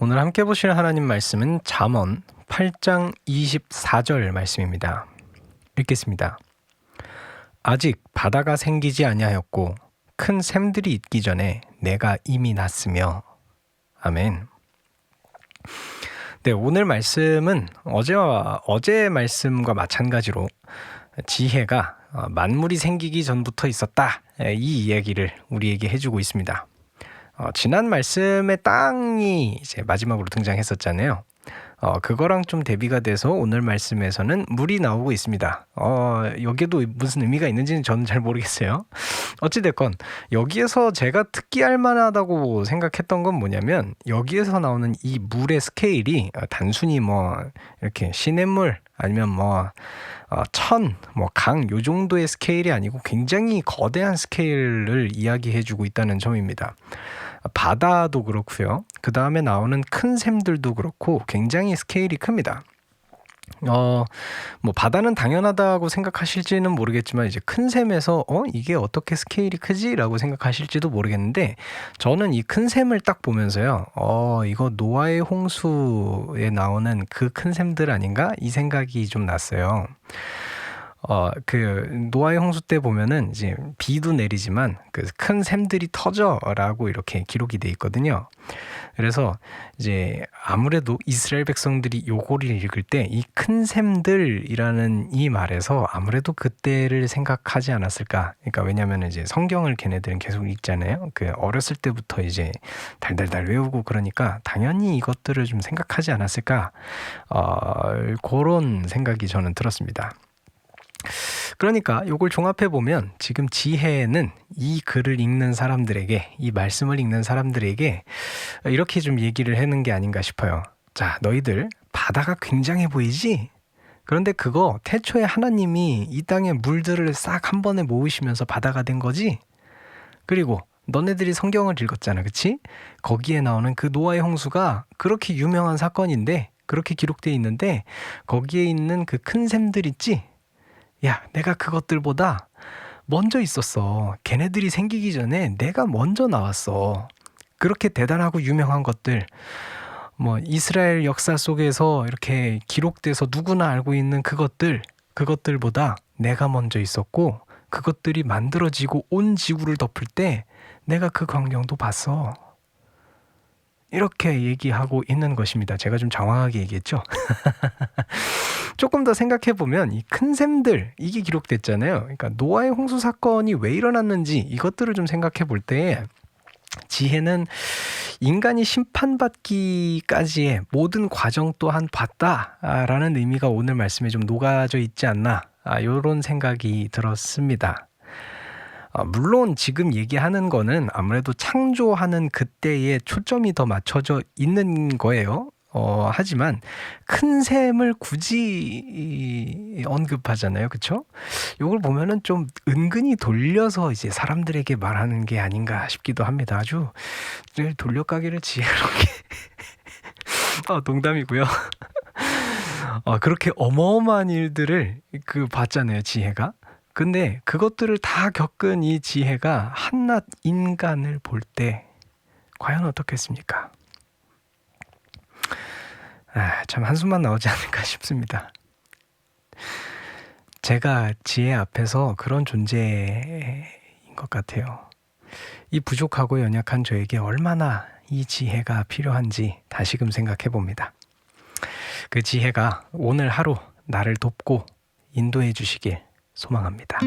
오늘 함께 보실 하나님 말씀은 잠언 8장 24절 말씀입니다. 읽겠습니다. 아직 바다가 생기지 아니하였고 큰 샘들이 있기 전에 내가 이미 났으며. 아멘. 네, 오늘 말씀은 어제 말씀과 마찬가지로 지혜가 만물이 생기기 전부터 있었다, 이 이야기를 우리에게 해주고 있습니다. 지난 말씀에 땅이 이제 마지막으로 등장했었잖아요. 그거랑 좀 대비가 돼서 오늘 말씀에서는 물이 나오고 있습니다. 여기에도 무슨 의미가 있는지는 저는 잘 모르겠어요. 어찌됐건 여기에서 제가 특기할 만하다고 생각했던 건 뭐냐면, 여기에서 나오는 이 물의 스케일이 단순히 이렇게 시냇물 아니면 천, 강 요 정도의 스케일이 아니고 굉장히 거대한 스케일을 이야기해주고 있다는 점입니다. 바다도 그렇고요. 그 다음에 나오는 큰 샘들도 그렇고 굉장히 스케일이 큽니다. 바다는 당연하다고 생각하실지는 모르겠지만, 이제 큰 샘에서 이게 어떻게 스케일이 크지? 라고 생각하실지도 모르겠는데, 저는 이 큰 샘을 딱 보면서요, 이거 노아의 홍수에 나오는 그 큰 샘들 아닌가? 이 생각이 좀 났어요. 노아의 홍수 때 보면은 이제 비도 내리지만 그 큰 샘들이 터져라고 이렇게 기록이 돼 있거든요. 그래서 이제 아무래도 이스라엘 백성들이 요거를 읽을 때 이 큰 샘들이라는 이 말에서 아무래도 그때를 생각하지 않았을까. 그러니까 왜냐면 이제 성경을 걔네들은 계속 읽잖아요. 어렸을 때부터 이제 달달달 외우고 그러니까 당연히 이것들을 좀 생각하지 않았을까. 그런 생각이 저는 들었습니다. 그러니까 이걸 종합해보면 지금 지혜는 이 글을 읽는 사람들에게, 이 말씀을 읽는 사람들에게 이렇게 좀 얘기를 하는 게 아닌가 싶어요. 자, 너희들 바다가 굉장해 보이지? 그런데 그거 태초에 하나님이 이 땅의 물들을 싹 한 번에 모으시면서 바다가 된 거지? 그리고 너네들이 성경을 읽었잖아, 그치? 거기에 나오는 그 노아의 홍수가 그렇게 유명한 사건인데, 그렇게 기록되어 있는데 거기에 있는 그 큰 샘들 있지? 야, 내가 그것들보다 먼저 있었어. 걔네들이 생기기 전에 내가 먼저 나왔어. 그렇게 대단하고 유명한 것들, 이스라엘 역사 속에서 이렇게 기록돼서 누구나 알고 있는 그것들보다 내가 먼저 있었고, 그것들이 만들어지고 온 지구를 덮을 때 내가 그 광경도 봤어. 이렇게 얘기하고 있는 것입니다. 제가 좀 장황하게 얘기했죠? 조금 더 생각해보면 이 큰 샘들, 이게 기록됐잖아요. 그러니까 노아의 홍수 사건이 왜 일어났는지 이것들을 좀 생각해볼 때, 지혜는 인간이 심판받기까지의 모든 과정 또한 봤다라는 의미가 오늘 말씀에 좀 녹아져 있지 않나, 이런 생각이 들었습니다. 물론 지금 얘기하는 거는 아무래도 창조하는 그때에 초점이 더 맞춰져 있는 거예요. 하지만 큰 샘을 굳이 언급하잖아요, 그렇죠? 이걸 보면은 좀 은근히 돌려서 이제 사람들에게 말하는 게 아닌가 싶기도 합니다. 아주 돌려가기를 지혜롭게 농담이고요. 그렇게 어마어마한 일들을 봤잖아요, 지혜가. 근데 그것들을 다 겪은 이 지혜가 한낱 인간을 볼 때 과연 어떻겠습니까? 참 한숨만 나오지 않을까 싶습니다. 제가 지혜 앞에서 그런 존재인 것 같아요. 이 부족하고 연약한 저에게 얼마나 이 지혜가 필요한지 다시금 생각해 봅니다. 그 지혜가 오늘 하루 나를 돕고 인도해 주시길 소망합니다.